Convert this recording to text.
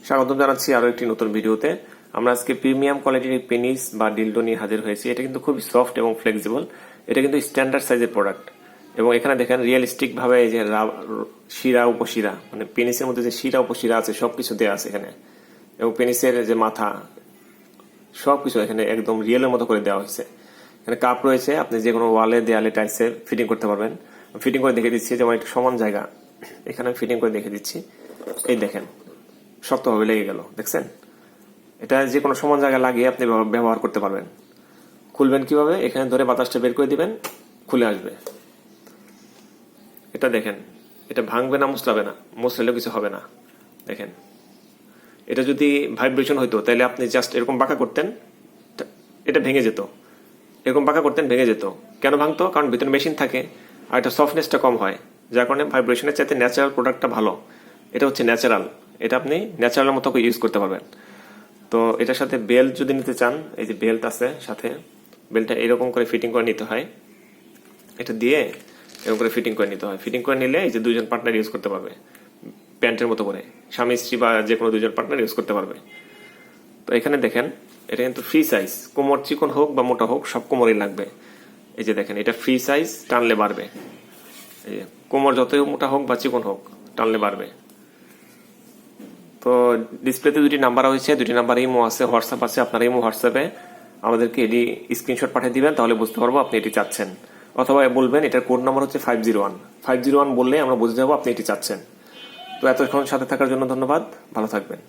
স্বাগতম জানাচ্ছি আরো একটি নতুন ভিডিওতে। আমরা আজকে প্রিমিয়াম কোয়ালিটির পেনিস বা ডিলডো নিয়ে হাজির হয়েছি। এটা কিন্তু খুবই সফট এবং ফ্লেক্সিবল। এটা কিন্তু স্ট্যান্ডার্ড সাইজের প্রোডাক্ট এবং এখানে দেখেন রিয়েলিস্টিক ভাবে এই যে শিরা উপশিরা মানে পেনিসের মধ্যে যে শিরা উপশিরা আছে সবকিছু দেওয়া আছে এখানে, এবং পেনিসের যে মাথা সবকিছু এখানে একদম রিয়েলের মতো করে দেওয়া হয়েছে। এখানে কাপ রয়েছে, আপনি যে কোনো ওয়ালে দেয়ালে টাইলসে ফিটিং করতে পারবেন। ফিটিং করে দেখে দিচ্ছি, যেমন একটা সমান জায়গা এখানে ফিটিং করে দেখে দিচ্ছি। এই দেখেন শক্তভাবে লেগে গেল, দেখছেন? এটা যে কোনো সমান জায়গায় লাগিয়ে আপনি ব্যবহার করতে পারবেন। খুলবেন কিভাবে? এখানে ধরে বাতাসটা বের করে দিবেন, খুলে আসবে। এটা দেখেন, এটা ভাঙবে না, মুচড়াবে না, মুচড়ালেও কিছু হবে না। দেখেন, এটা যদি ভাইব্রেশন হইতো তাহলে আপনি জাস্ট এরকম বাঁকা করতেন, এটা ভেঙে যেত। এরকম বাঁকা করতেন, ভেঙে যেত। কেন ভাঙতো? কারণ ভিতরে মেশিন থাকে আর এটা সফটনেসটা কম হয়, যার কারণে ভাইব্রেশনের চাইতে ন্যাচারাল প্রোডাক্টটা ভালো। এটা হচ্ছে ন্যাচারাল, এটা আপনি ন্যাচারাল মতো ইউজ করতে পারবেন। তো এটার সাথে বেল্ট যদি নিতে চান, এই যে বেল্ট আছে সাথে, বেল্টটা এরকম করে ফিটিং করে নিতে হয়। এটা দিয়ে এরকম করে ফিটিং করে নিতে হয়। ফিটিং করে নিলে এই যে দুইজন পার্টনার ইউজ করতে পারবে, প্যান্টের মতো করে স্বামী স্ত্রী বা যে কোনো দুজন পার্টনার ইউজ করতে পারবে। তো এখানে দেখেন, এটা কিন্তু ফ্রি সাইজ, কোমর চিকন হোক বা মোটা হোক সব কোমরই লাগবে। এই যে দেখেন, এটা ফ্রি সাইজ, টানলে বাড়বে। এই যে কোমর যতই মোটা হোক বা চিকন হোক, টানলে বাড়বে। তো ডিসপ্লেতে দুটি নাম্বার হয়েছে, দুটি নাম্বার ইমো আছে, হোয়াটসঅ্যাপ আছে। আপনার ইমো হোয়াটসঅ্যাপে আমাদেরকে এটি স্ক্রিনশট পাঠিয়ে দিবেন, তাহলে বুঝতে পারবো আপনি এটি চাচ্ছেন। অথবা বলবেন এটার কোড নাম্বার হচ্ছে 501। 501 বললে আমরা বুঝে যাবো আপনি এটি চাচ্ছেন। তো এতক্ষণ সাথে থাকার জন্য ধন্যবাদ, ভালো থাকবেন।